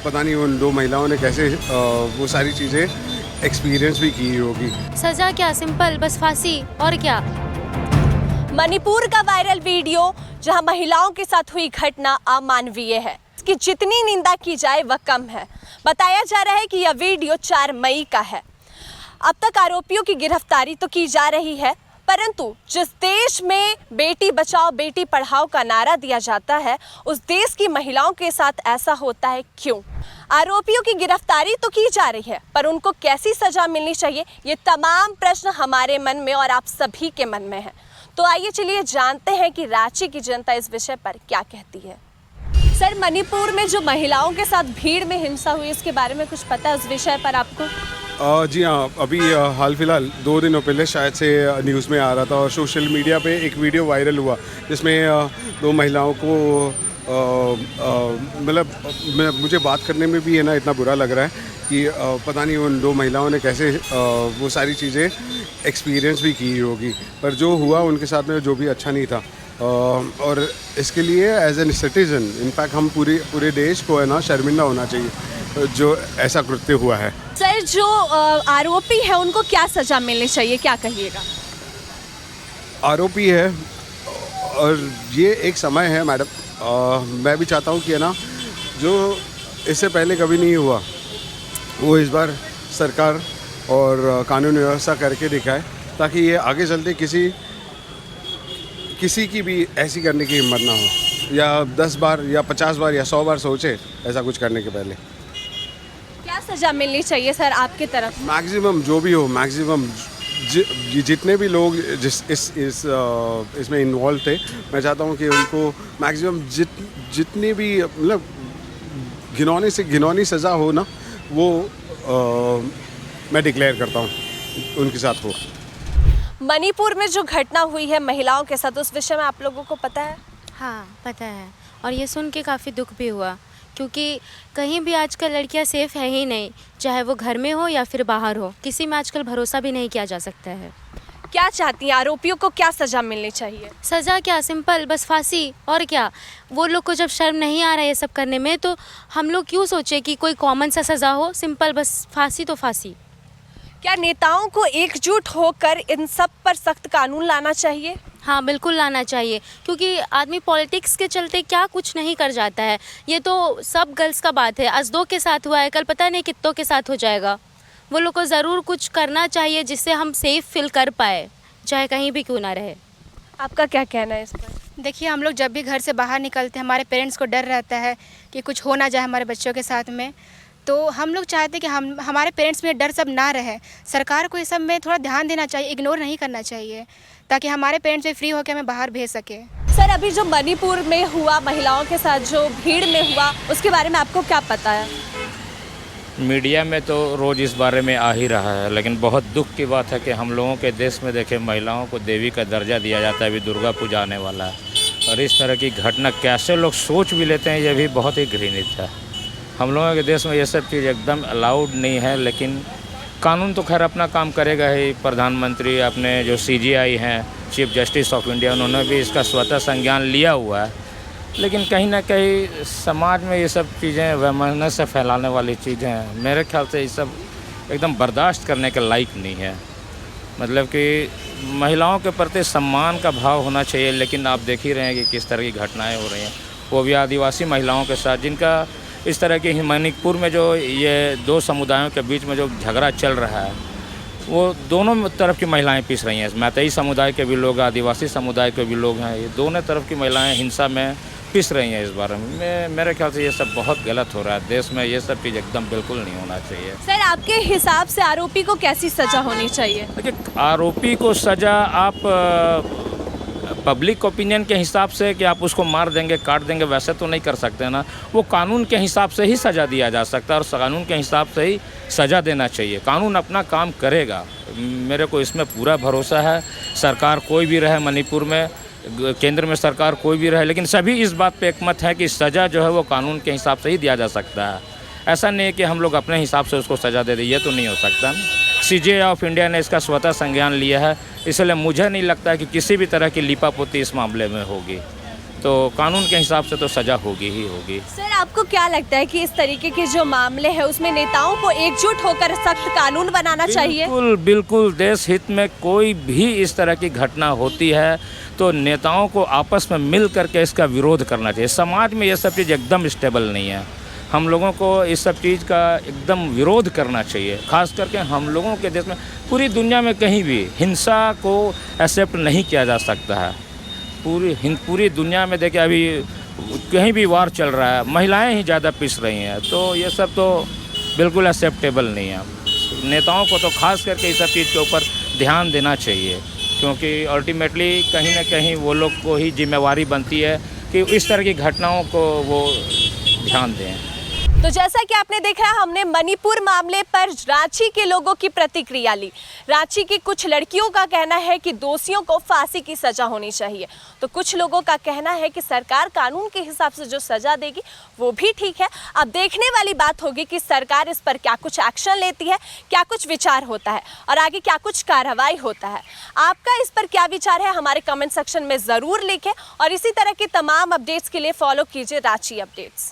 पता नहीं उन दो महिलाओं ने कैसे वो सारी चीज़ें एक्सपीरियंस भी की होगी। सजा क्या, सिंपल, बस फांसी, और क्या। मणिपुर का वायरल वीडियो जहां महिलाओं के साथ हुई घटना अमानवीय है। इसकी जितनी निंदा की जाए वह कम है। बताया जा रहा है कि यह वीडियो 4 मई का है। अब तक आरोपियों की गिरफ्तारी तो की जा रही है, परंतु जिस देश में बेटी बचाओ बेटी पढ़ाओ का नारा दिया जाता है, उस देश की महिलाओं के साथ ऐसा होता है क्यों? आरोपियों की गिरफ्तारी तो की जा रही है, पर उनको कैसी सजा मिलनी चाहिए, ये तमाम प्रश्न हमारे मन में और आप सभी के मन में है। तो आइए चलिए जानते हैं कि रांची की जनता इस विषय पर क्या कहती है। सर, मणिपुर में जो महिलाओं के साथ भीड़ में हिंसा हुई, इसके बारे में कुछ पता है उस विषय पर आपको? जी हाँ, अभी हाल फिलहाल 2 दिनों पहले शायद से न्यूज़ में आ रहा था और सोशल मीडिया पे एक वीडियो वायरल हुआ जिसमें 2 महिलाओं को मतलब मुझे बात करने में भी है ना इतना बुरा लग रहा है कि पता नहीं उन 2 महिलाओं ने कैसे वो सारी चीज़ें एक्सपीरियंस भी की होगी, पर जो हुआ उनके साथ में जो भी अच्छा नहीं था। और इसके लिए एज एन सिटीज़न इनफैक्ट हम पूरे देश को है ना शर्मिंदा होना चाहिए जो ऐसा कृत्य हुआ है। सर, जो आरोपी है उनको क्या सजा मिलनी चाहिए, क्या कहिएगा? आरोपी है और ये एक समय है मैडम, मैं भी चाहता हूँ कि है ना जो इससे पहले कभी नहीं हुआ वो इस बार सरकार और कानून व्यवस्था करके दिखाए, ताकि ये आगे चलते किसी की भी ऐसी करने की हिम्मत ना हो, या 10 बार या 50 बार या 100 बार सोचे ऐसा कुछ करने के पहले। क्या सजा मिलनी चाहिए सर आपकी तरफ? मैक्सिमम जो भी हो, मैक्सिमम जितने भी लोग इसमें इन्वॉल्व थे, मैं चाहता हूँ कि उनको मैक्सिमम जितनी भी मतलब घिनौनी से घिनौनी सज़ा हो ना, वो मैं डिक्लेयर करता हूँ उनके साथ हो। मणिपुर में जो घटना हुई है महिलाओं के साथ, उस विषय में आप लोगों को पता है? हाँ, पता है, और ये सुन के काफ़ी दुख भी हुआ, क्योंकि कहीं भी आजकल लड़कियां सेफ़ है ही नहीं, चाहे वो घर में हो या फिर बाहर हो, किसी में आजकल भरोसा भी नहीं किया जा सकता है। क्या चाहती हैं, आरोपियों को क्या सजा मिलनी चाहिए? सज़ा क्या, सिंपल, बस फांसी, और क्या। वो लोग को जब शर्म नहीं आ रहा है ये सब करने में, तो हम लोग क्यों सोचे कि कोई कॉमन सा सज़ा हो? सिंपल, बस फांसी तो फांसी। क्या नेताओं को एकजुट होकर इन सब पर सख्त कानून लाना चाहिए? हाँ, बिल्कुल लाना चाहिए, क्योंकि आदमी पॉलिटिक्स के चलते क्या कुछ नहीं कर जाता है। ये तो सब गर्ल्स का बात है, आज 2 के साथ हुआ है, कल पता नहीं कितनों के साथ हो जाएगा। वो लोग को ज़रूर कुछ करना चाहिए जिससे हम सेफ़ फील कर पाए, चाहे कहीं भी क्यों ना रहे। आपका क्या कहना है इस पर? देखिए, हम लोग जब भी घर से बाहर निकलते हैं, हमारे पेरेंट्स को डर रहता है कि कुछ हो ना जाए हमारे बच्चों के साथ में, तो हम लोग चाहते हैं कि हमारे पेरेंट्स में डर सब ना रहे। सरकार को इस सब में थोड़ा ध्यान देना चाहिए, इग्नोर नहीं करना चाहिए, ताकि हमारे पेरेंट्स भी फ्री होकर हमें बाहर भेज सके। सर, अभी जो मणिपुर में हुआ, महिलाओं के साथ जो भीड़ में हुआ, उसके बारे में आपको क्या पता है? मीडिया में तो रोज़ इस बारे में आ ही रहा है, लेकिन बहुत दुख की बात है कि हम लोगों के देश में देखें महिलाओं को देवी का दर्जा दिया जाता है। अभी दुर्गा पूजा आने वाला है और इस तरह की घटना कैसे लोग सोच भी लेते हैं, ये भी बहुत ही घृणित है। हम लोगों के देश में ये सब चीज़ एकदम अलाउड नहीं है, लेकिन कानून तो खैर अपना काम करेगा ही। प्रधानमंत्री अपने जो CJI हैं, चीफ जस्टिस ऑफ इंडिया, उन्होंने भी इसका स्वतः संज्ञान लिया हुआ है, लेकिन कहीं ना कहीं समाज में ये सब चीज़ें वैमनस्य से फैलाने वाली चीज़ें हैं। मेरे ख्याल से ये सब एकदम बर्दाश्त करने के लायक नहीं है। मतलब कि महिलाओं के प्रति सम्मान का भाव होना चाहिए, लेकिन आप देख ही रहे हैं कि किस तरह की घटनाएं हो रही हैं, वो भी आदिवासी महिलाओं के साथ, जिनका इस तरह की मणिपुर में जो ये 2 समुदायों के बीच में जो झगड़ा चल रहा है, वो दोनों तरफ की महिलाएं पिस रही हैं। मैतेई समुदाय के भी लोग, आदिवासी समुदाय के भी लोग हैं, ये दोनों तरफ की महिलाएं हिंसा में पिस रही हैं। इस बारे में मेरे ख्याल से ये सब बहुत गलत हो रहा है देश में। ये सब चीज़ एकदम बिल्कुल नहीं होना चाहिए। सर, आपके हिसाब से आरोपी को कैसी सजा होनी चाहिए? देखिए, आरोपी को सज़ा आप पब्लिक ओपिनियन के हिसाब से कि आप उसको मार देंगे, काट देंगे, वैसे तो नहीं कर सकते ना। वो कानून के हिसाब से ही सज़ा दिया जा सकता है और कानून के हिसाब से ही सज़ा देना चाहिए। कानून अपना काम करेगा, मेरे को इसमें पूरा भरोसा है। सरकार कोई भी रहे, मणिपुर में केंद्र में सरकार कोई भी रहे, लेकिन सभी इस बात पे एकमत है कि सज़ा जो है वो कानून के हिसाब से ही दिया जा सकता है। ऐसा नहीं है कि हम लोग अपने हिसाब से उसको सज़ा दे दें, ये तो नहीं हो सकता। CJI ऑफ इंडिया ने इसका स्वतः संज्ञान लिया है, इसलिए मुझे नहीं लगता है कि किसी भी तरह की लीपापोती इस मामले में होगी। तो कानून के हिसाब से तो सज़ा होगी ही होगी। सर, आपको क्या लगता है कि इस तरीके के जो मामले हैं उसमें नेताओं को एकजुट होकर सख्त कानून बनाना चाहिए? बिल्कुल बिल्कुल, देश हित में कोई भी इस तरह की घटना होती है तो नेताओं को आपस में मिल करके इसका विरोध करना चाहिए। समाज में ये सब चीज़ एकदम स्टेबल नहीं है, हम लोगों को इस सब चीज़ का एकदम विरोध करना चाहिए। खास करके हम लोगों के देश में, पूरी दुनिया में कहीं भी हिंसा को एक्सेप्ट नहीं किया जा सकता है। पूरी दुनिया में देखिए अभी कहीं भी वार चल रहा है, महिलाएं ही ज़्यादा पिस रही हैं, तो ये सब तो बिल्कुल एक्सेप्टेबल नहीं है। नेताओं को तो खास करके इस सब चीज़ के ऊपर ध्यान देना चाहिए, क्योंकि अल्टीमेटली कहीं ना कहीं वो लोग को ही जिम्मेवारी बनती है कि इस तरह की घटनाओं को वो ध्यान दें। तो जैसा कि आपने देखा, हमने मणिपुर मामले पर रांची के लोगों की प्रतिक्रिया ली। रांची की कुछ लड़कियों का कहना है कि दोषियों को फांसी की सजा होनी चाहिए, तो कुछ लोगों का कहना है कि सरकार कानून के हिसाब से जो सजा देगी वो भी ठीक है। अब देखने वाली बात होगी कि सरकार इस पर क्या कुछ एक्शन लेती है, क्या कुछ विचार होता है और आगे क्या कुछ कार्रवाई होता है। आपका इस पर क्या विचार है, हमारे कमेंट सेक्शन में ज़रूर लिखें और इसी तरह की तमाम अपडेट्स के लिए फॉलो कीजिए रांची अपडेट्स।